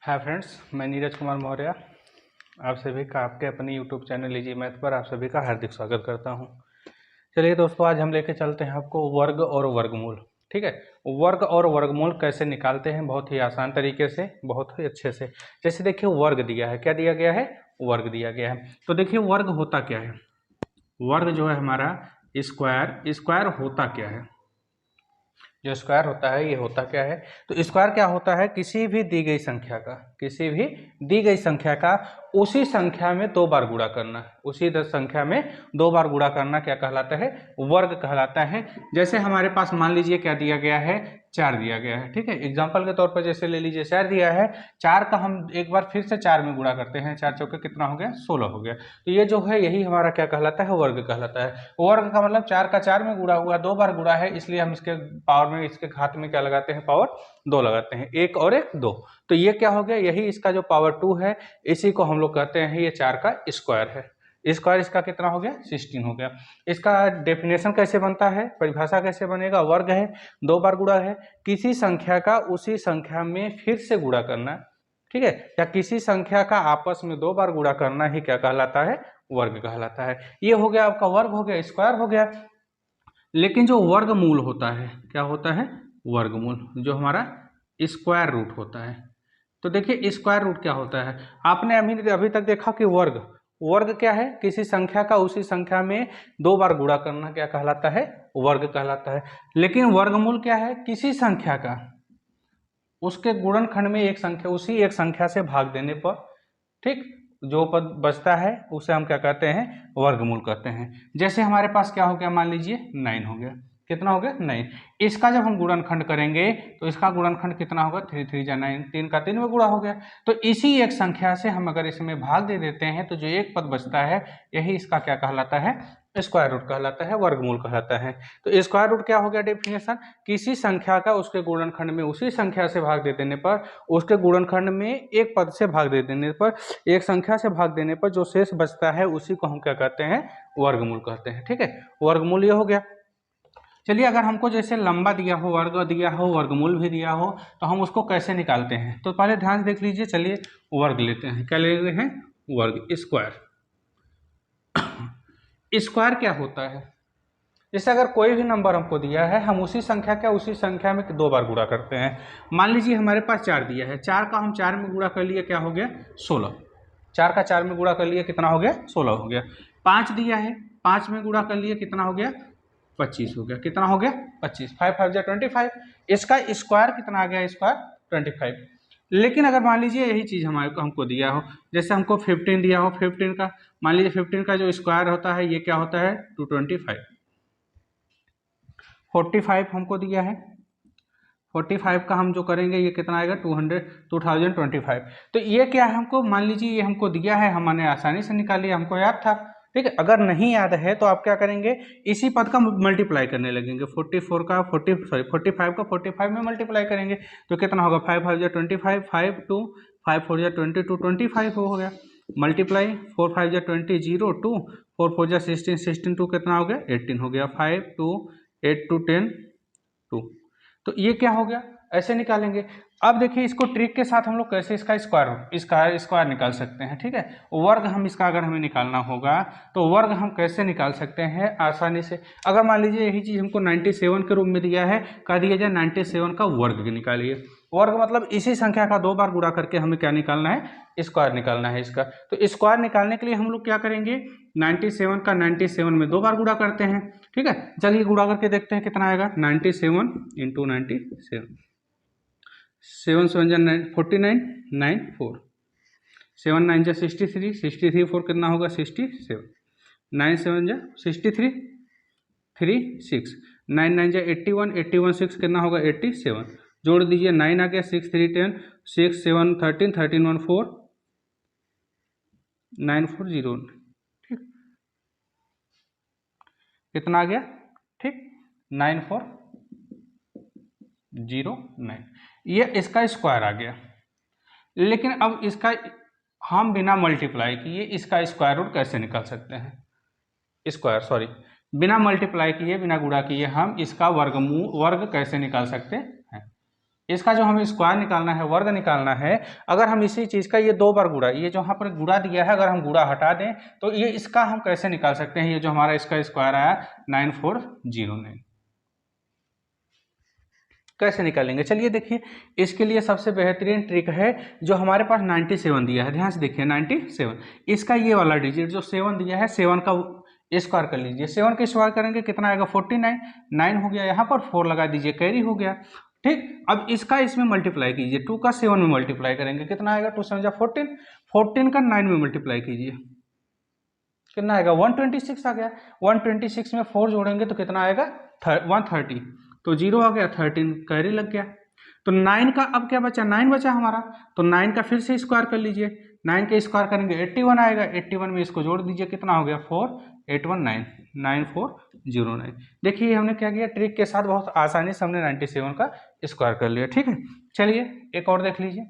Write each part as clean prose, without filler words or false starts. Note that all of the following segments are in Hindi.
हाय फ्रेंड्स, मैं नीरज कुमार मौर्य आप सभी का आपके अपने यूट्यूब चैनल इजी मैथ पर आप सभी का हार्दिक स्वागत करता हूं। चलिए दोस्तों, आज हम लेके चलते हैं आपको वर्ग और वर्गमूल। ठीक है, वर्ग और वर्गमूल कैसे निकालते हैं बहुत ही आसान तरीके से, बहुत ही अच्छे से। जैसे देखिए, वर्ग दिया है, क्या दिया गया है? वर्ग दिया गया है। तो देखिए वर्ग होता क्या है। वर्ग जो है हमारा स्क्वायर, स्क्वायर होता क्या है? जो स्क्वायर होता है ये होता क्या है? तो स्क्वायर क्या होता है? किसी भी दी गई संख्या का, किसी भी दी गई संख्या का उसी संख्या में दो बार गुणा करना, उसी संख्या में दो बार गुणा करना क्या कहलाता है? वर्ग कहलाता है। जैसे हमारे पास मान लीजिए क्या दिया गया है? 4 दिया गया है। ठीक है, एग्जाम्पल के तौर पर जैसे ले लीजिए 4 दिया है, 4 का हम एक बार फिर से 4 में गुणा करते हैं, 4 चौके कितना हो गया? 16 हो गया। तो ये जो है यही हमारा क्या कहलाता है? वर्ग कहलाता है। वर्ग का मतलब 4 का 4 में गुणा हुआ, दो बार गुणा है, इसलिए हम इसके पावर में, इसके घात में क्या लगाते हैं? पावर 2 लगाते हैं, 1 और 1 2। तो ये क्या हो गया? यही इसका जो पावर 2 है, इसी को हम लोग कहते हैं ये 4 का स्क्वायर है। स्क्वायर इसका कितना हो गया? 16 हो गया। इसका डेफिनेशन कैसे बनता है, परिभाषा कैसे बनेगा? वर्ग है, दो बार गुणा है, किसी संख्या का उसी संख्या में फिर से गुणा करना, ठीक है, या किसी संख्या का आपस में दो बार गुणा करना ही क्या कहलाता है? वर्ग कहलाता है। ये हो गया आपका वर्ग, हो गया, स्क्वायर हो गया। लेकिन जो वर्गमूल होता है, क्या होता है? वर्गमूल, जो हमारा स्क्वायर रूट होता है। तो देखिए स्क्वायर रूट क्या होता है, आपने अभी तक देखा कि वर्ग, वर्ग क्या है? किसी संख्या का उसी संख्या में दो बार गुणा करना क्या कहलाता है? वर्ग कहलाता है। लेकिन वर्गमूल क्या है? किसी संख्या का उसके गुणनखंड में एक संख्या, उसी एक संख्या से भाग देने पर, ठीक, जो पद बचता है उसे हम क्या कहते हैं? वर्गमूल कहते हैं। जैसे हमारे पास क्या हो गया, मान लीजिए 9 हो गया। कितना हो गया? 9। इसका जब हम गुणनखंड करेंगे तो इसका गुणनखंड कितना होगा? 3 3 जा 9, 3 का 3 में गुणा हो गया। तो इसी एक संख्या से हम अगर इसमें भाग दे देते हैं तो जो एक पद बचता है यही इसका क्या कहलाता है? स्क्वायर रूट कहलाता है, वर्गमूल कहलाता है। तो स्क्वायर रूट क्या हो गया डेफिनेशन? किसी संख्या का उसके गुणनखंड में उसी संख्या से भाग दे देने पर, उसके गुणनखंड में एक पद से भाग दे देने पर, एक संख्या से भाग देने पर जो शेष बचता है उसी को हम क्या कहते हैं? वर्गमूल कहते हैं। ठीक है, वर्गमूल ये हो गया। चलिए, अगर हमको जैसे लंबा दिया हो, वर्ग दिया हो, वर्गमूल भी दिया हो, तो हम उसको कैसे निकालते हैं? तो पहले ध्यान से देख लीजिए। चलिए वर्ग लेते हैं, क्या ले रहे हैं? वर्ग, स्क्वायर। स्क्वायर क्या होता है? जैसे अगर कोई भी नंबर हमको दिया है, हम उसी संख्या का उसी संख्या में दो बार गुणा करते हैं। मान लीजिए हमारे पास 4 दिया है, 4 का हम 4 में गुणा कर लिए, क्या हो गया? 16। 4 का 4 में गुणा कर लिए, कितना हो गया? 16 हो गया। 5 दिया है, 5 में गुणा कर लिए, कितना हो गया? 25 हो गया। कितना हो गया? 25। 5 5 25। इसका स्क्वायर कितना आ गया? स्क्वायर 25। लेकिन अगर मान लीजिए यही चीज़ हमारे को हमको दिया हो, जैसे हमको 15 दिया हो, 15 का मान लीजिए 15 का जो स्क्वायर होता है ये क्या होता है? 225। 45 हमको दिया है, 45 का हम जो करेंगे ये कितना आएगा? 2025। तो ये क्या है? हमको मान लीजिए ये हमको दिया है, हमने आसानी से निकाल लिया, हमको याद था। ठीक है, अगर नहीं याद है तो आप क्या करेंगे? इसी पद का मल्टीप्लाई करने लगेंगे। 45 का 45 में मल्टीप्लाई करेंगे तो कितना होगा? 5 5 जा 25, 5 2 5 4 जा 22, 25 हो गया। मल्टीप्लाई 4 5 जा 20, 0 2 4 4 जा 16, 16 2 कितना हो गया? 18 हो गया। 5 2 8 2 10 2। तो ये क्या हो गया? ऐसे निकालेंगे। अब देखिए इसको ट्रिक के साथ हम लोग कैसे इसका स्क्वायर निकाल सकते हैं। ठीक है, वर्ग हम इसका अगर हमें निकालना होगा तो वर्ग हम कैसे निकाल सकते हैं आसानी से? अगर मान लीजिए यही चीज हमको 97 के रूप में दिया है, कह दिया जाए 97 का वर्ग निकालिए। वर्ग मतलब इसी संख्या का दो बार गुणा करके हमें क्या निकालना है? स्क्वायर निकालना है इसका। तो स्क्वायर निकालने के लिए हम लोग क्या करेंगे? 97 का 97 में दो बार गुणा करते हैं। ठीक है, चलिए गुणा करके देखते हैं कितना आएगा। 97 इंटू 97, 7 7 जा 49, 9 4, 7 9 जा 63, 63 4 कितना होगा? 67, 9 7 जा 63, 3 6, 9 9 जा 81, 81 6 कितना होगा? 87। जोड़ दीजिए, 9 आ गया, 6 3 10, 6 7 13, 13 1 4, 9 4 0। ठीक, कितना आ गया? ठीक, 9 4 0 9। ये इसका स्क्वायर आ गया। लेकिन अब इसका हम बिना मल्टीप्लाई किए इसका स्क्वायर रूट कैसे निकाल सकते हैं? बिना मल्टीप्लाई किए, बिना गुणा किए हम इसका वर्ग कैसे निकाल सकते हैं? इसका जो हमें स्क्वायर निकालना है, वर्ग निकालना है, अगर हम इसी चीज़ का ये 2 बार गुणा, ये जो यहाँ पर गुणा दिया है अगर हम गुणा हटा दें तो ये इसका हम कैसे निकाल सकते हैं, ये जो हमारा इसका स्क्वायर आया 9409, कैसे निकालेंगे? चलिए देखिए, इसके लिए सबसे बेहतरीन ट्रिक है, जो हमारे पास 97 दिया है, ध्यान से देखिए 97, इसका ये वाला डिजिट जो 7 दिया है, 7 का स्क्वायर कर लीजिए, 7 का स्क्वायर करेंगे कितना आएगा 49, 9 हो गया, यहाँ पर 4 लगा दीजिए, कैरी हो गया। ठीक, अब इसका इसमें मल्टीप्लाई कीजिए, 2 का 7 में मल्टीप्लाई करेंगे कितना आएगा, 2 7 14, 14 का 9 में मल्टीप्लाई कीजिए कितना आएगा 126 आ गया, 126 में 4 जोड़ेंगे तो कितना आएगा 130, तो 0 आ गया, 13 कैरी लग गया। तो 9 का अब क्या बचा, 9 बचा हमारा, तो 9 का फिर से स्क्वायर कर लीजिए, 9 का स्क्वायर करेंगे 81 आएगा, 81 में इसको जोड़ दीजिए कितना हो गया 4819, 9409। देखिए हमने क्या किया, ट्रिक के साथ बहुत आसानी से हमने 97 का स्क्वायर कर लिया। ठीक है, चलिए एक और देख लीजिए।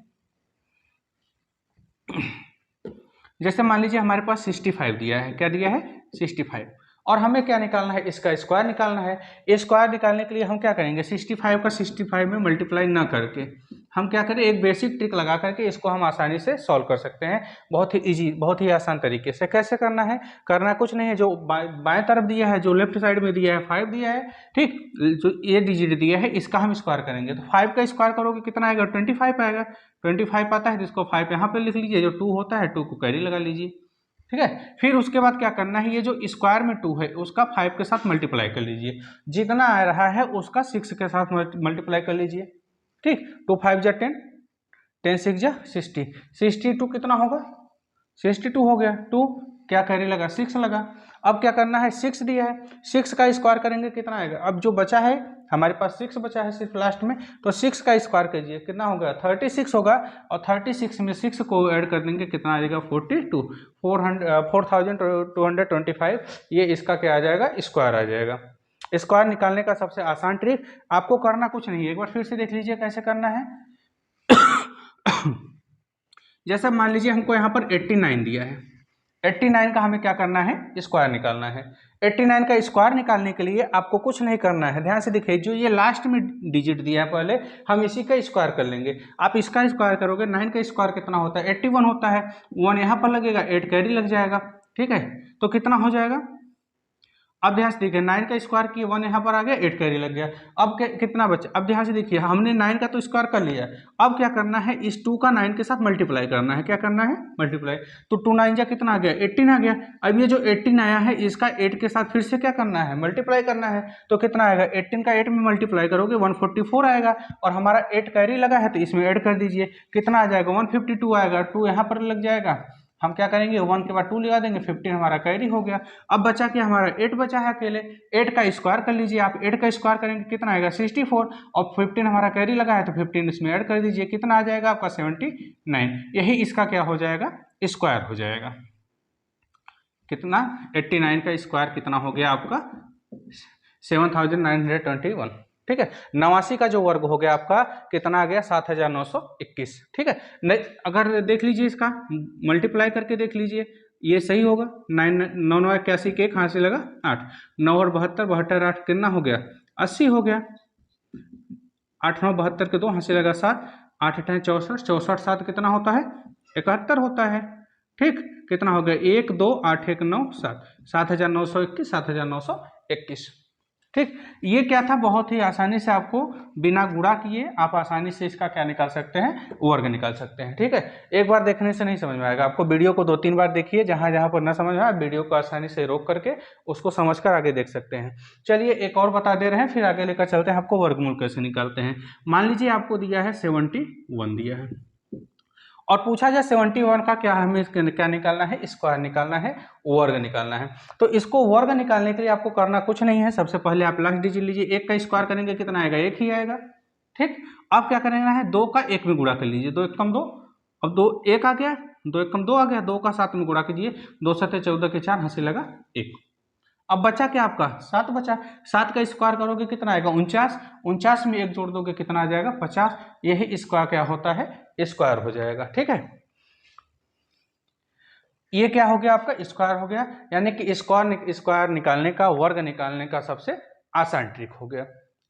जैसे मान लीजिए हमारे पास 65 दिया है, क्या दिया है 65, और हमें क्या निकालना है, इसका स्क्वायर निकालना है। स्क्वायर निकालने के लिए हम क्या करेंगे, 65 का 65 में मल्टीप्लाई ना करके हम क्या करें, एक बेसिक ट्रिक लगा करके इसको हम आसानी से सॉल्व कर सकते हैं, बहुत ही इजी, बहुत ही आसान तरीके से। कैसे करना है, करना कुछ नहीं है, जो बाएं तरफ दिया है, जो लेफ्ट साइड में दिया है 5 दिया है, ठीक, जो ये डिजिट दिया है इसका हम स्क्वायर करेंगे, तो 5 का स्क्वायर करोगे कितना आएगा 25 आएगा, 25 आता है तो इसको 5 यहाँ पे लिख लीजिए, जो 2 होता है 2 को कैरी लगा लीजिए। ठीक है, फिर उसके बाद क्या करना है, ये जो स्क्वायर में 2 है उसका 5 के साथ मल्टीप्लाई कर लीजिए, जितना आ रहा है उसका 6 के साथ मल्टीप्लाई कर लीजिए। ठीक, 2 5 जा 10, 10 6 जा 60, 62 कितना होगा 62 हो गया, 2 क्या कैरी लगा 6 लगा। अब क्या करना है, 6 दिया है, 6 का स्क्वायर करेंगे कितना आएगा, अब जो बचा है हमारे पास 6 बचा है सिर्फ लास्ट में, तो 6 का स्क्वायर कीजिए कितना होगा 36 होगा, और 36 में 6 को ऐड कर देंगे कितना आ जाएगा 42, 4225, ये इसका क्या आ जाएगा स्क्वायर आ जाएगा। स्क्वायर निकालने का सबसे आसान ट्रिक, आपको करना कुछ नहीं है, एक बार फिर से देख लीजिए कैसे करना है। जैसे मान लीजिए हमको यहाँ पर 89 दिया है, 89 का हमें क्या करना है, स्क्वायर निकालना है। 89 का स्क्वायर निकालने के लिए आपको कुछ नहीं करना है, ध्यान से देखिए, जो ये लास्ट में डिजिट दिया है पहले हम इसी का स्क्वायर कर लेंगे। आप इसका स्क्वायर करोगे, 9 का स्क्वायर कितना होता है 81 होता है, 1 यहाँ पर लगेगा, 8 कैरी लग जाएगा। ठीक है, तो कितना हो जाएगा, अब ध्यान से देखिए 9 का स्क्वायर किया, 1 यहाँ पर आ गया, 8 कैरी लग गया। अब कितना बचा, अब ध्यान से देखिए हमने 9 का तो स्क्वायर कर लिया, अब क्या करना है, इस 2 का 9 के साथ मल्टीप्लाई करना है, क्या करना है मल्टीप्लाई, तो 2 9 जा कितना आ गया 18 आ गया। अब ये जो 18 आया है इसका 8 के साथ फिर से क्या करना है मल्टीप्लाई करना है, तो कितना आएगा 18 का 8 में मल्टीप्लाई करोगे 144 आएगा, और हमारा 8 कैरी लगा है तो इसमें ऐड कर दीजिए कितना आ जाएगा 152 आएगा, 2 यहाँ पर लग जाएगा, हम क्या करेंगे 1 के बाद 2 लगा देंगे, 15 हमारा कैरी हो गया। अब बचा कि हमारा 8 बचा है अकेले, 8 का स्क्वायर कर लीजिए आप, 8 का स्क्वायर करेंगे कितना आएगा 64, और 15 हमारा कैरी लगा है तो 15 इसमें ऐड कर दीजिए, कितना आ जाएगा आपका 79, यही इसका क्या हो जाएगा स्क्वायर हो जाएगा। कितना 89 का स्क्वायर कितना हो गया आपका 7921। ठीक है, 89 का जो वर्ग हो गया आपका कितना आ गया 7921। ठीक है, अगर देख लीजिए इसका मल्टीप्लाई करके देख लीजिए, ये सही होगा, 9 9 81 के 1 हाथ से लगा 8, 9 और 72, 72 8 कितना हो गया 80 हो गया, 8 9 72 के 2 हाथ से लगा 7, 8 8 64, 64 7 कितना होता है 71 होता है। ठीक, कितना हो गया 1 2 8 1 9 7, 7921, 7921। ठीक, ये क्या था, बहुत ही आसानी से आपको बिना गुणा किए आप आसानी से इसका क्या निकाल सकते हैं, वर्ग निकाल सकते हैं। ठीक है, एक बार देखने से नहीं समझ में आएगा, आपको वीडियो को 2-3 बार देखिए, जहां जहां पर ना समझ में आए वीडियो को आसानी से रोक करके उसको समझकर आगे देख सकते हैं। चलिए एक और बता दे रहे हैं, फिर आगे लेकर चलते हैं, आपको वर्गमूल कैसे निकालते हैं। मान लीजिए आपको दिया है 71 दिया है, और पूछा जाए 71 का क्या हमें क्या निकालना है, स्क्वायर निकालना है, वर्ग निकालना है। तो इसको वर्ग निकालने के लिए आपको करना कुछ नहीं है, सबसे पहले आप लास्ट डिजिट लीजिए, 1 का स्क्वायर करेंगे कितना आएगा 1 ही आएगा। ठीक, अब क्या करना है 2 का 1 में गुणा कर लीजिए, 2 1 कम 2, अब 2 1 आ गया, 2 1 कम 2 आ गया, 2 का 7 में गुणा कीजिए, 2 7 14 के 4 हंसी लगा 1। अब बचा क्या आपका 7 बचा, 7 का स्क्वायर करोगे कितना आएगा 49, 49 में 1 जोड़ दोगे कितना आ जाएगा 50, यही इसका क्या होता है स्क्वायर हो जाएगा। ठीक है, ये क्या हो गया आपका स्क्वायर हो गया, यानी कि स्क्वायर निकालने का, वर्ग निकालने का सबसे आसान ट्रिक हो गया।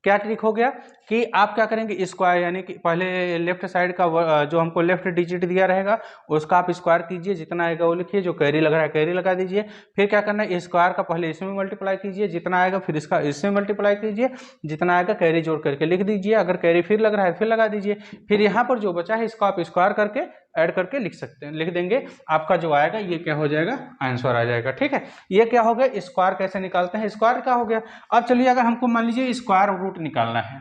क्या ट्रिक हो गया कि आप क्या करेंगे, स्क्वायर यानी कि पहले लेफ्ट साइड का जो हमको लेफ्ट डिजिट दिया रहेगा उसका आप स्क्वायर कीजिए, जितना आएगा वो लिखिए, जो कैरी लग रहा है कैरी लगा दीजिए। फिर क्या करना है, स्क्वायर का पहले इसमें मल्टीप्लाई कीजिए जितना आएगा, फिर इसका इसमें मल्टीप्लाई कीजिए जितना आएगा, कैरी जोड़ करके लिख दीजिए। अगर कैरी फिर लग रहा है फिर लगा दीजिए। फिर यहाँ पर जो बचा है इसको आप स्क्वायर करके ऐड करके लिख सकते हैं, लिख देंगे, आपका जो आएगा ये क्या हो जाएगा, आंसर आ जाएगा। ठीक है, ये क्या हो गया, स्क्वायर कैसे निकालते हैं, स्क्वायर क्या हो गया। अब चलिए अगर हमको मान लीजिए स्क्वायर रूट निकालना है,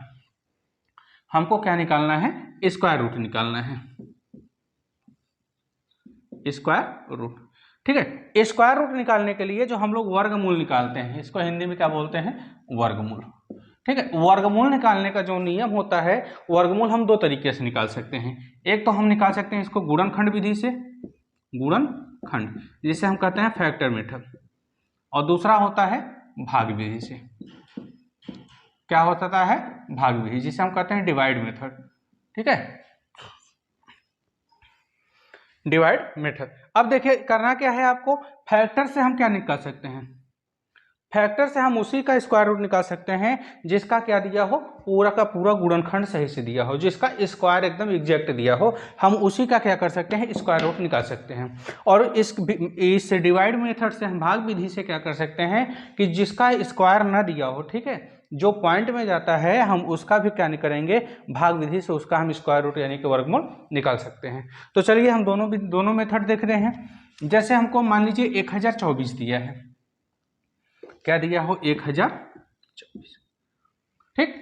हमको क्या निकालना है, स्क्वायर रूट निकालना है, स्क्वायर रूट। ठीक है, स्क्वायर रूट निकालने के लिए जो हम लोग वर्गमूल निकालते हैं, इसको हिंदी में क्या बोलते हैं, वर्गमूल। ठीक है, वर्गमूल निकालने का जो नियम होता है, वर्गमूल हम दो तरीके से निकाल सकते हैं। एक तो हम निकाल सकते हैं इसको गुणनखंड विधि से, गुणनखंड जिसे हम कहते हैं फैक्टर मेथड, और दूसरा होता है भाग विधि से। क्या होता है, भाग विधि, जिसे हम कहते हैं डिवाइड मेथड। ठीक है, डिवाइड मेथड। अब देखिए करना क्या है आपको, फैक्टर से हम क्या निकाल सकते हैं, फैक्टर से हम उसी का स्क्वायर रूट निकाल सकते हैं जिसका क्या दिया हो, पूरा का पूरा गुणनखंड सही से दिया हो, जिसका स्क्वायर एकदम एग्जैक्ट दिया हो, हम उसी का क्या कर सकते हैं, स्क्वायर रूट निकाल सकते हैं। और इस डिवाइड मेथड से हम भाग विधि से क्या कर सकते हैं कि जिसका स्क्वायर ना दिया हो, ठीक है, जो पॉइंट में जाता है हम उसका भी क्या नहीं करेंगे, भाग विधि से उसका हम स्क्वायर रूट यानी कि वर्गमूल निकाल सकते हैं। तो चलिए हम दोनों मेथड देख रहे हैं। जैसे हमको मान लीजिए 1024 दिया है, क्या दिया हो, 1024, ठीक,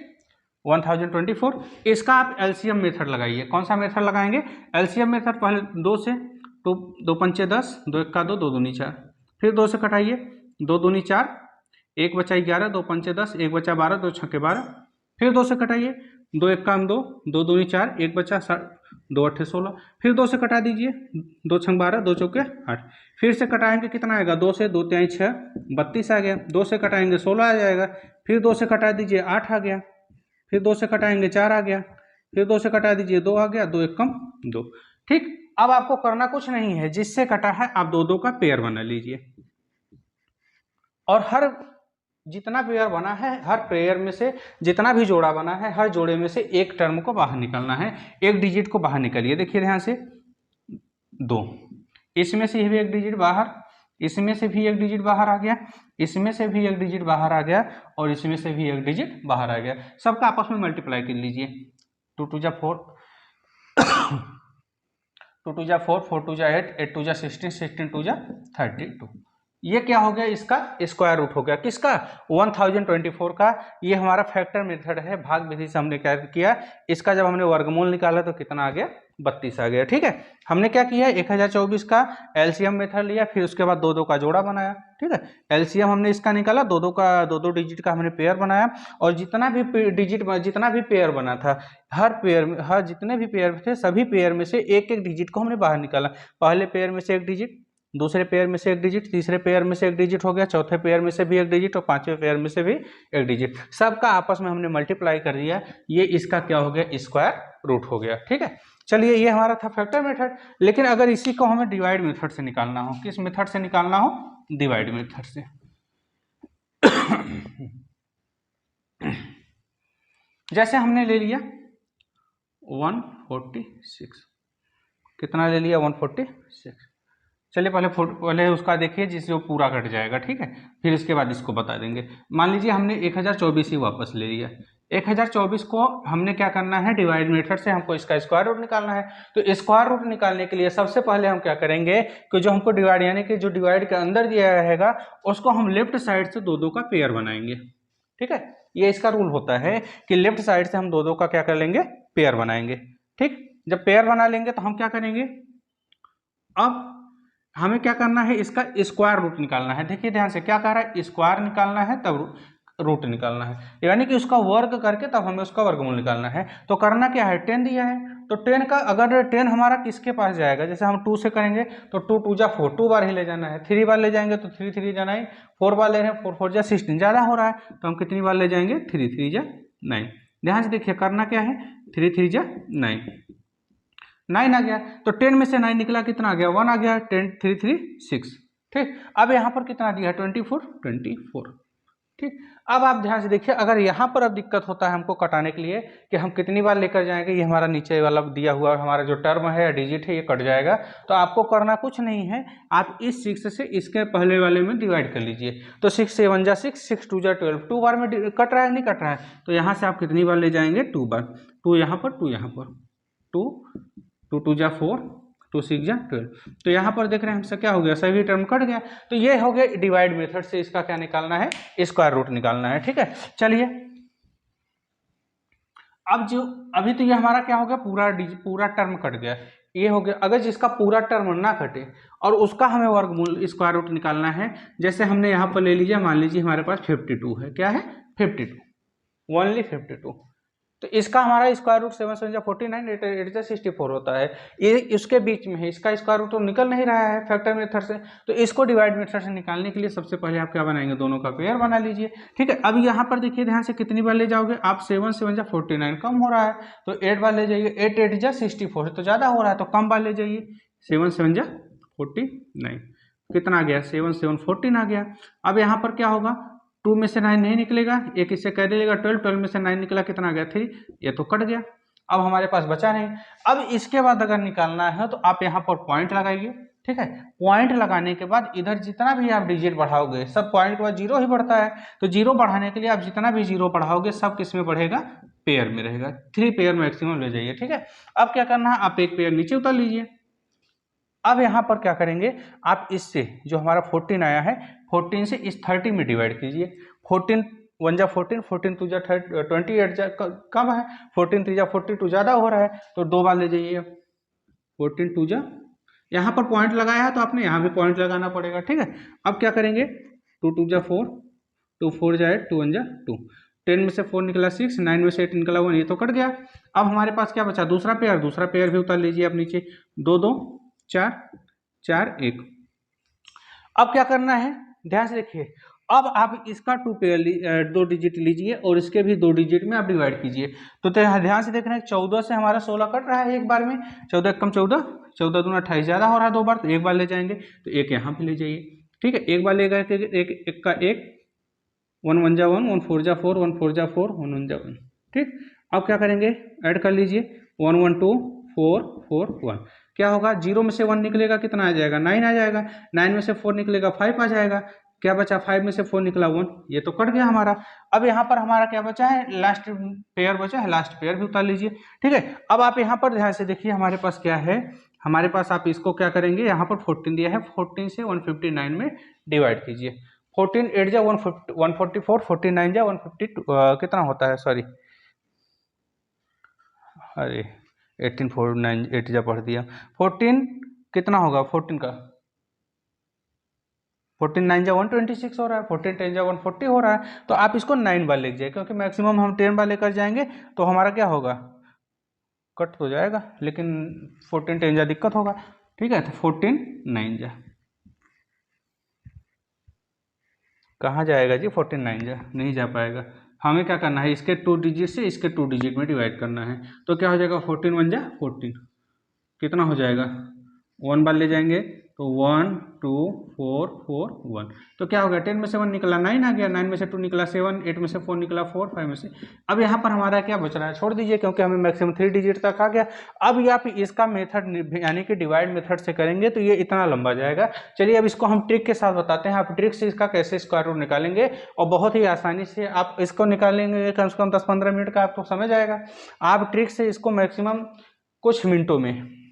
1024। इसका आप एलसीएम मेथड लगाइए। कौन सा मेथड लगाएंगे, एलसीएम मेथड। पहले 2 से, तो 2 पंचे 10, 2 एक्का 2, 2 दूनी 4, फिर 2 से कटाइए, 2 दूनी 4, 1 बचा 11, 2 पंचे 10, 1 बचा 12, 2 छक्के 12, फिर 2 से कटाइए, 2 एक्का 2, 2 दूनी 4, 1 बचा 2 अट्ठे 16, फिर 2 से कटा दीजिए, 2 छंग 12, 2 चौके 8, फिर से कटाएंगे, कितना आएगा, 2 से 2 त्याई 6, 32 आ गया। 2 से कटाएंगे 16 आ जाएगा, फिर 2 से कटा दीजिए 8 आ गया, फिर 2 से कटाएंगे 4 आ गया, फिर 2 से कटा दीजिए 2 आ गया, 2 एकम 2। ठीक, अब आपको करना कुछ नहीं है, जिससे कटा है आप 2 का पेयर बना लीजिए, और हर जितना पेयर बना है, हर पेयर में से जितना भी जोड़ा बना है, हर जोड़े में से एक टर्म को बाहर निकालना है, एक डिजिट को बाहर निकालिए। देखिए ध्यान से, 2, इसमें से भी एक डिजिट बाहर, इसमें से भी एक डिजिट बाहर आ गया, इसमें से भी एक डिजिट बाहर आ गया, और इसमें से भी एक डिजिट बाहर आ गया। सबका आपस में मल्टीप्लाई कर लीजिए, 2 2 जा 4, 2 2 जा 4, 4 2 जा 8, 8 2 जा 16, 16 2 जा 32। ये क्या हो गया, इसका स्क्वायर रूट हो गया, किसका, 1024 का। ये हमारा फैक्टर मेथड है, भाग विधि से हमने क्या किया, इसका जब हमने वर्गमूल निकाला तो कितना आ गया, 32 आ गया। ठीक है, हमने क्या किया, 1024 का एलसीएम मेथड लिया, फिर उसके बाद 2 का जोड़ा बनाया। ठीक है, एलसीएम हमने इसका निकाला, 2 डिजिट का हमने पेयर बनाया, और जितना भी पेयर बना था, हर जितने भी पेयर थे, सभी पेयर में से एक एक डिजिट को हमने बाहर निकाला। पहले पेयर में से एक डिजिट, दूसरे पेयर में से एक डिजिट, तीसरे पेयर में से एक डिजिट हो गया, चौथे पेयर में से भी एक डिजिट, और पांचवें पेयर में से भी एक डिजिट। सबका आपस में हमने मल्टीप्लाई कर दिया, ये इसका क्या हो गया, स्क्वायर रूट हो गया। ठीक है, चलिए ये हमारा था फैक्टर मेथड। लेकिन अगर इसी को हमें डिवाइड मेथड से निकालना हो, किस मेथड से निकालना हो, डिवाइड मेथड से। जैसे हमने ले लिया 146, कितना ले लिया, 146। चलिए पहले उसका देखिए जिससे वो पूरा कट जाएगा। ठीक है, फिर इसके बाद इसको बता देंगे। मान लीजिए हमने 1024 ही वापस ले लिया, 1024 को हमने क्या करना है, डिवाइड मेथड से हमको इसका स्क्वायर रूट निकालना है। तो स्क्वायर रूट निकालने के लिए सबसे पहले हम क्या करेंगे कि जो हमको डिवाइड यानी कि जो डिवाइड के अंदर दिया रहेगा उसको हम लेफ्ट साइड से 2 का पेयर बनाएंगे। ठीक है, ये इसका रूल होता है कि लेफ्ट साइड से हम 2 का क्या कर लेंगे, पेयर बनाएंगे। ठीक, जब पेयर बना लेंगे तो हम क्या करेंगे, अब हमें क्या करना है, इसका स्क्वायर रूट निकालना है। देखिए ध्यान से, क्या कह रहा है, स्क्वायर निकालना है तब रूट निकालना है, यानी कि उसका वर्ग करके तब हमें उसका वर्गमूल निकालना है। तो करना क्या है, 10 दिया है, तो 10 का अगर 10 हमारा किसके पास जाएगा, जैसे हम 2 से करेंगे तो 2 2 जा 4, 2 बार ही ले जाना है, 3 बार ले जाएंगे तो 3 3 जा 9, 4 बार ले रहे हैं, 4 4 जा 16, ज़्यादा हो रहा है तो हम कितनी बार ले जाएंगे, 3 3 जा 9। ध्यान से देखिए, करना क्या है, 3 3 जा 9 आ गया, तो 10 में से 9 निकला, कितना आ गया, 1 आ गया, 10 3 3 6। ठीक, अब यहाँ पर कितना दिया है, 24। ठीक। अब आप ध्यान से देखिए, अगर यहाँ पर अब दिक्कत होता है हमको कटाने के लिए कि हम कितनी बार लेकर जाएंगे, ये हमारा नीचे वाला दिया हुआ हमारा जो टर्म है या डिजिट है ये कट जाएगा, तो आपको करना कुछ नहीं है, आप इस 6 से इसके पहले वाले में डिवाइड कर लीजिए। तो 6 7 जा 6, 6 2 जा 12, 2 बार में कट रहा है नहीं कट रहा है, तो यहाँ से आप कितनी बार ले जाएंगे 2 बार, 2 यहाँ पर 2 यहाँ पर, 2 2 2 जा 4, 2 6 जा 12। तो यहाँ पर देख रहे हैं हमसे क्या हो गया, सभी टर्म कट गया। तो ये हो गया डिवाइड मेथड से इसका क्या निकालना है, स्क्वायर रूट निकालना है। ठीक है, चलिए अब जो अभी तो ये हमारा क्या हो गया, पूरा टर्म कट गया, ये हो गया। अगर जिसका पूरा टर्म ना कटे और उसका हमें वर्गमूल स्क्वायर रूट निकालना है, जैसे हमने यहाँ पर ले लीजिए, मान लीजिए हमारे पास 52 है, क्या है 52, ओनली 52। तो इसका हमारा स्क्वायर रूट 7 7 जा 49, 8 जा 64 होता है। ये इसके बीच में है, इसका स्क्वायर रूट तो निकल नहीं रहा है फैक्टर मेथड से, तो इसको डिवाइड मेथड से निकालने के लिए सबसे पहले आप क्या बनाएंगे, दोनों का पेयर बना लीजिए। ठीक है, अब यहाँ पर देखिए ध्यान से कितनी बार ले जाओगे आप, 7 7 जा 49 कम हो रहा है तो 8 बार ले जाइए, 8 8 जा 64 तो ज़्यादा हो रहा है तो कम बार ले जाइए, 7 7 जा 49 कितना आ गया, 7 7 14 आ गया। अब यहाँ पर क्या होगा, 2 में से 9 नहीं निकलेगा, एक इससे कह देगा 12, 12 में से 9 निकला कितना आ गया 3, ये तो कट गया, अब हमारे पास बचा नहीं। अब इसके बाद अगर निकालना है तो आप यहाँ पर पॉइंट लगाइए। ठीक है, पॉइंट लगाने के बाद इधर जितना भी आप डिजिट बढ़ाओगे सब पॉइंट के बाद जीरो ही बढ़ता है, तो जीरो बढ़ाने के लिए आप जितना भी जीरो बढ़ाओगे सब किस में बढ़ेगा, पेयर में रहेगा, 3 पेयर मैक्सिमम ले जाइए। ठीक है, अब क्या करना है, आप एक पेयर नीचे उतार लीजिए। अब यहाँ पर क्या करेंगे, आप इससे जो हमारा 14 आया है, 14 से इस 30 में डिवाइड कीजिए। 14 1 जा 14, 14 2 जा 28 जा कम है, 14 3 जा 42 ज़्यादा हो रहा है, तो 2 बार ले जाइए। 14 2 जा, यहाँ पर पॉइंट लगाया है तो आपने यहाँ भी पॉइंट लगाना पड़ेगा। ठीक है, अब क्या करेंगे, 2 2 जा 4, 2 4 जा 8, 2 1 जा 2, 10 में से 4 निकला 6, 9 में से 8 निकला 1, ये तो कट गया। अब हमारे पास क्या बचा, दूसरा पेयर भी उतार लीजिए आप नीचे, 2 2 4 4 1। अब क्या करना है, ध्यान से देखिए, अब आप इसका 2 पेयर 2 डिजिट लीजिए और इसके भी 2 डिजिट में आप डिवाइड कीजिए। तो ध्यान से देख रहे हैं 14 से हमारा 16 कट रहा है एक बार में, 14 कम 14, 14 दूना 28 ज़्यादा हो रहा है 2 बार, तो एक बार ले जाएंगे, तो एक यहाँ पे ले जाइए। ठीक है, एक बार ले गए, एक का एक, 1 1 जा 1, 1 4 जा 4, 1 4 जा 4, 1 1 जा 1। ठीक, अब क्या करेंगे, ऐड कर लीजिए, 1 1 2 4 4 1, क्या होगा, 0 में से 1 निकलेगा कितना आ जाएगा, 9 आ जाएगा, 9 में से 4 निकलेगा 5 आ जाएगा, क्या बचा, 5 में से 4 निकला 1, ये तो कट गया हमारा। अब यहाँ पर हमारा क्या बचा है, लास्ट पेयर बचा है, लास्ट पेयर भी उतार लीजिए। ठीक है, अब आप यहाँ पर ध्यान से देखिए, हमारे पास क्या है, हमारे पास आप इसको क्या करेंगे, यहाँ पर 14 दिया है, 14 से 159 में डिवाइड कीजिए। 14 8 जा 144, 49 जा 152 कितना होता है, सॉरी अरे 18 4 9 8 जा पढ़ दिया, 14 कितना होगा, 14 का 14 9 जा 126 हो रहा है, 14 10 जा 140 हो रहा है, तो आप इसको 9 बार ले जाइए, क्योंकि मैक्सिमम हम 10 बार लेकर जाएंगे तो हमारा क्या होगा, कट तो जाएगा, लेकिन 14 10 जा दिक्कत होगा। ठीक है, तो 14 9 जा कहाँ जाएगा जी, 14 9 जा नहीं जा पाएगा, हमें क्या करना है, इसके 2 डिजिट से इसके 2 डिजिट में डिवाइड करना है, तो क्या हो जाएगा, 14 1 जा 14 कितना हो जाएगा, 1 बार ले जाएंगे तो 1 2 4 4 1, तो क्या हो गया, 10 में से 1 निकला 9 आ गया, 9 में से 2 निकला 7, 8 में से 4 निकला 4, 5 में से, अब यहाँ पर हमारा क्या बच रहा है, छोड़ दीजिए क्योंकि हमें मैक्सिमम 3 डिजिट तक आ गया। अब आप इसका मेथड यानी कि डिवाइड मेथड से करेंगे तो ये इतना लंबा जाएगा। चलिए अब इसको हम ट्रिक के साथ बताते हैं, आप ट्रिक से इसका कैसे स्क्वायर रूट निकालेंगे, और बहुत ही आसानी से आप इसको निकालेंगे, कम से कम 10-15 मिनट का आपको समय जाएगा। आप ट्रिक से इसको मैक्सिमम कुछ मिनटों में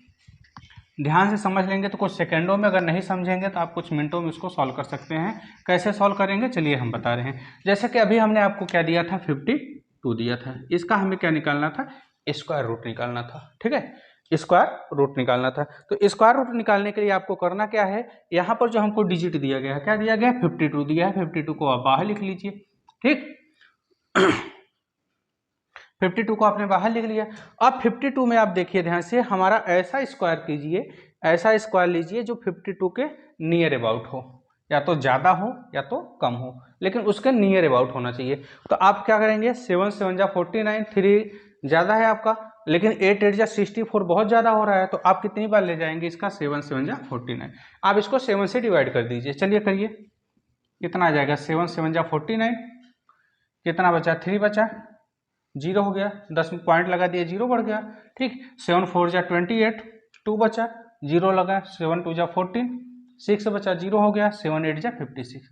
ध्यान से समझ लेंगे तो कुछ सेकंडों में, अगर नहीं समझेंगे तो आप कुछ मिनटों में इसको सॉल्व कर सकते हैं। कैसे सॉल्व करेंगे चलिए हम बता रहे हैं। जैसे कि अभी हमने आपको क्या दिया था, 52 दिया था, इसका हमें क्या निकालना था, स्क्वायर रूट निकालना था। ठीक है, स्क्वायर रूट निकालना था। तो स्क्वायर रूट निकालने के लिए आपको करना क्या है, यहाँ पर जो हमको डिजिट दिया गया है, क्या दिया गया है, 52 दिया है, 52 को आप बाहर लिख लीजिए। ठीक 52 को आपने बाहर लिख लिया। अब 52 में आप देखिए ध्यान से, हमारा ऐसा स्क्वायर कीजिए, ऐसा स्क्वायर लीजिए जो 52 के नियर अबाउट हो, या तो ज़्यादा हो या तो कम हो, लेकिन उसके नियर अबाउट होना चाहिए। तो आप क्या करेंगे, 7 7 जा 49, 3 ज़्यादा है आपका, लेकिन 8 8 जा 64 बहुत ज़्यादा हो रहा है, तो आप कितनी बार ले जाएंगे इसका, 7 7 जा 49। आप इसको 7 से डिवाइड कर दीजिए, चलिए करिए, कितना आ जाएगा, 7 7 जा 49, कितना बचा, 3 बचा, 0 हो गया, 10 पॉइंट लगा दिया, 0 बढ़ गया। ठीक, 7 4 जा 28, 2 बचा, 0 लगा, 7 2 जा 14, 6 बचा, 0 हो गया, 7 8 जा 56।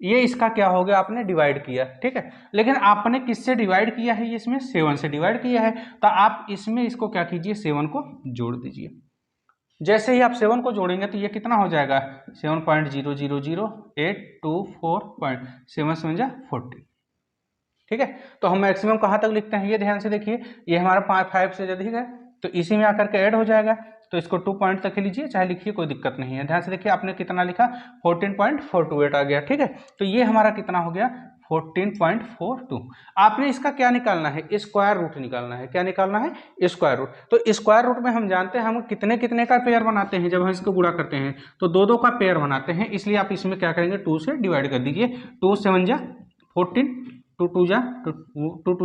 ये इसका क्या हो गया, आपने डिवाइड किया। ठीक है, लेकिन आपने किससे डिवाइड किया है, ये इसमें 7 से डिवाइड किया है, तो आप इसमें इसको क्या कीजिए, 7 को जोड़ दीजिए। जैसे ही आप 7 को जोड़ेंगे तो ये कितना हो जाएगा, 7.000824.7 7 जा 40। ठीक है, तो हम मैक्सिमम कहाँ तक लिखते हैं, ये ध्यान से देखिए, ये हमारा 5 से अधिक है तो इसी में आकर के ऐड हो जाएगा, तो इसको 2 पॉइंट तक ही लीजिए, चाहे लिखिए, कोई दिक्कत नहीं है। ध्यान से देखिए, आपने कितना लिखा, 14.428 आ गया। ठीक है, तो ये हमारा कितना हो गया, 14.42। आपने इसका क्या निकालना है, स्क्वायर रूट निकालना है। क्या निकालना है, स्क्वायर रूट। तो स्क्वायर रूट में हम जानते हैं हम कितने कितने का पेयर बनाते हैं, जब हम इसको गुणा करते हैं तो 2 2 का पेयर बनाते हैं, इसलिए आप इसमें क्या करेंगे, 2 से डिवाइड कर दीजिए। 2 7 जा 14, 2 2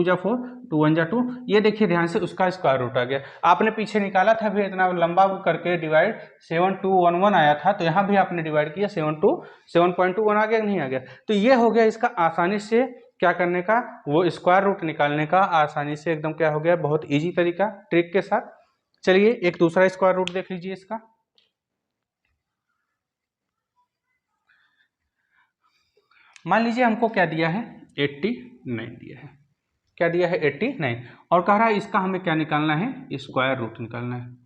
जा 4, 2 1 जा 2। ये देखिए ध्यान से, उसका स्क्वायर रूट आ गया। आपने पीछे निकाला था भी इतना लंबा करके डिवाइड, 7211 आया था, तो यहाँ भी आपने डिवाइड किया, 7.21 आ गया, नहीं आ गया। तो ये हो गया इसका आसानी से क्या करने का, वो स्क्वायर रूट निकालने का आसानी से एकदम क्या हो गया, बहुत ईजी तरीका ट्रिक के साथ। चलिए एक दूसरा स्क्वायर रूट देख लीजिए इसका। मान लीजिए हमको क्या दिया है, 89 दिया है। क्या दिया है, 89, और कह रहा है इसका हमें क्या निकालना है, स्क्वायर रूट निकालना है।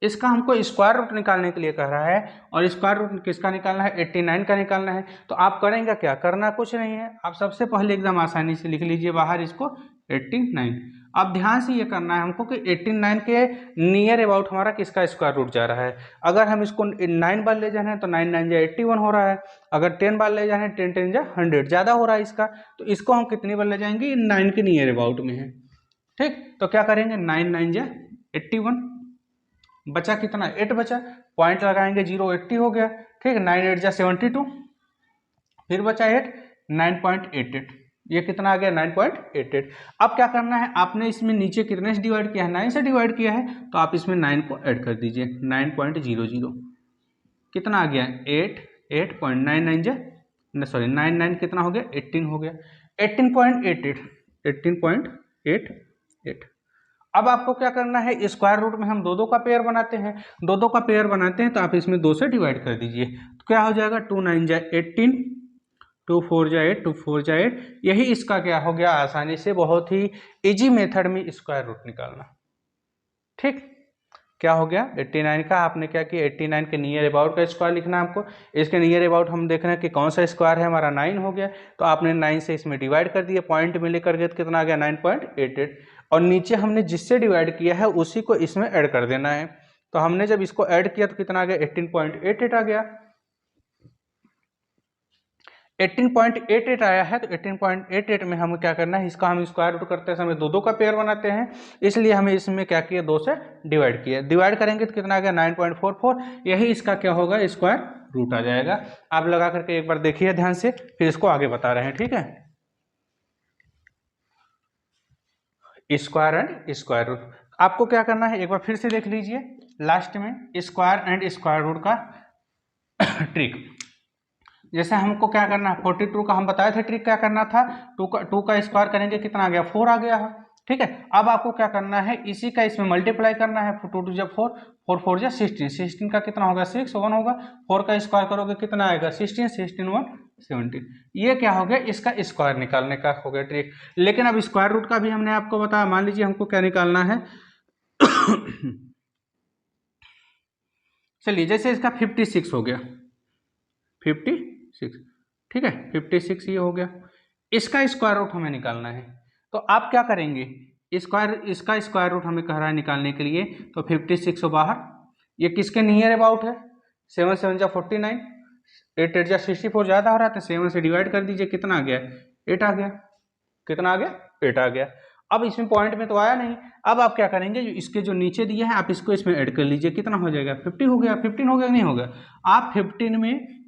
इसका हमको स्क्वायर रूट निकालने के लिए कह रहा है, और स्क्वायर रूट किसका निकालना है, 89 का निकालना है। तो आप करेंगे क्या, करना कुछ नहीं है, आप सबसे पहले एकदम आसानी से लिख लीजिए बाहर इसको 89। अब ध्यान से ये करना है हमको कि 89 के नियर अबाउट हमारा किसका स्क्वायर रूट जा रहा है। अगर हम इसको 9 बार ले जा रहे हैं तो 9 9 जा 81 हो रहा है। अगर 10 बार ले जा रहे हैं 10 10 जा 100, ज़्यादा हो रहा है इसका, तो इसको हम कितनी बार ले जाएंगे, 9 के नियर अबाउट में है। ठीक, तो क्या करेंगे, 9 9 जा 81, बचा कितना, 8 बचा, पॉइंट लगाएंगे, 0 80 हो गया। ठीक, 9 8 जा 72, फिर बचा 8, 9.88, ये कितना आ गया, 9.88। अब क्या करना है, आपने इसमें नीचे कितने से डिवाइड किया है, 9 से डिवाइड किया है, तो आप इसमें 9 को ऐड कर दीजिए, 9.00, कितना आ गया, 8 8.99 जा सॉरी 99 कितना हो गया, 18 हो गया, 18.88 18.88। अब आपको क्या करना है, स्क्वायर रूट में हम 2 2 का पेयर बनाते हैं, 2 2 का पेयर बनाते हैं, तो आप इसमें 2 से डिवाइड कर दीजिए, तो क्या हो जाएगा, 2 9 जा 18, 2 4 जा 8, 2 4 जा 8। यही इसका क्या हो गया, आसानी से बहुत ही इजी मेथड में स्क्वायर रूट निकालना। ठीक, क्या हो गया, 89 का आपने क्या किया, 89 के नियर अबाउट का स्क्वायर लिखना है आपको। इसके नियर अबाउट हम देख रहे हैं कि कौन सा स्क्वायर है, हमारा 9 हो गया, तो आपने 9 से इसमें डिवाइड कर दिया, पॉइंट में लेकर गए तो कितना आ गया, 9.88, और नीचे हमने जिससे डिवाइड किया है उसी को इसमें ऐड कर देना है। तो हमने जब इसको ऐड किया तो कितना आ गया, 18.88 आ गया। 18.88 आया है, तो 18.88 में हमें क्या करना है, इसका हम स्क्वायर रूट करते समय 2 2 का पेयर बनाते हैं, इसलिए हमें इसमें क्या किया, 2 से डिवाइड किया। डिवाइड करेंगे तो कितना आ गया, 9.44, यही इसका क्या होगा, स्क्वायर रूट आ जाएगा। आप लगा करके एक बार देखिए ध्यान से, फिर इसको आगे बता रहे हैं। ठीक है, स्क्वायर एंड स्क्वायर रूट आपको क्या करना है, एक बार फिर से देख लीजिए लास्ट में, स्क्वायर एंड स्क्वायर रूट का ट्रिक। जैसे हमको क्या करना है, 42 का हम बताए थे ट्रिक क्या करना था, 2 का स्क्वायर करेंगे, कितना आ गया, 4 आ गया है। ठीक है, अब आपको क्या करना है, इसी का इसमें मल्टीप्लाई करना है, 2 2 जा 4, 4 4 जा 16, 16 का कितना होगा, 6 1 होगा, 4 का स्क्वायर करोगे कितना आएगा, 16 16 1 17। ये क्या हो गया, इसका स्क्वायर निकालने का हो गया ट्रिक। लेकिन अब स्क्वायर रूट का भी हमने आपको बताया, मान लीजिए हमको क्या निकालना है चलिए, जैसे इसका 56 हो गया, 56, ठीक है, 56 ये हो गया, इसका स्क्वायर रूट हमें निकालना है। तो आप क्या करेंगे, इसका स्क्वायर रूट हमें कह रहा है निकालने के लिए, तो 56 को बाहर, ये किसके नियर अबाउट है, 7 7 जा 49, 8 8 जा 64, ज़्यादा हो रहा है तो 7 से डिवाइड कर दीजिए, कितना आ गया, 8 आ गया, कितना आ गया, 8 आ गया। अब इसमें पॉइंट में तो आया नहीं, अब आप क्या करेंगे, जो इसके जो नीचे दिए हैं आप इसको इसमें ऐड कर लीजिए, कितना हो जाएगा, 50 हो गया, 15 हो गया, नहीं होगा। आप 15 में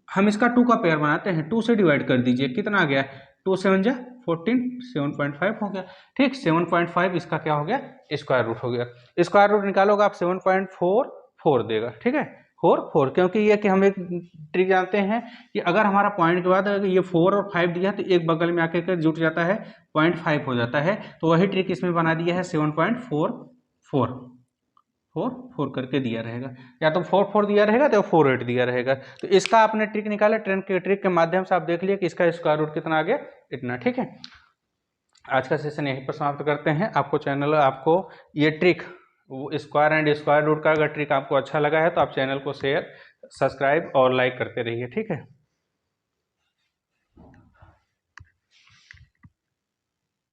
हम इसका 2 का पेयर बनाते हैं, 2 से डिवाइड कर दीजिए, कितना आ गया, 2 7 जा 14, 7.5 हो गया। ठीक, 7.5 इसका क्या हो गया, स्क्वायर रूट हो गया। स्क्वायर रूट निकालोगे आप 7.44 देगा। ठीक है, 4 क्योंकि ये कि हम एक ट्रिक जानते हैं कि अगर हमारा पॉइंट के बाद अगर ये 4 और 5 दिया तो एक बगल में आके कर जुट जाता है 0.5 हो जाता है। तो वही ट्रिक इसमें बना दिया है 7.44 4 करके दिया रहेगा, या तो 4 दिया रहेगा तो 4 दिया रहेगा। तो इसका आपने ट्रिक निकाला, ट्रिक के माध्यम से आप देख लिया कि इसका स्क्वायर रूट कितना आ गया, इतना। ठीक है, आज का सेशन यहीं पर समाप्त करते हैं। आपको ये ट्रिक वो स्क्वायर एंड स्क्वायर रूट का अगर ट्रिक आपको अच्छा लगा है तो आप चैनल को शेयर, सब्सक्राइब और लाइक करते रहिए। ठीक है।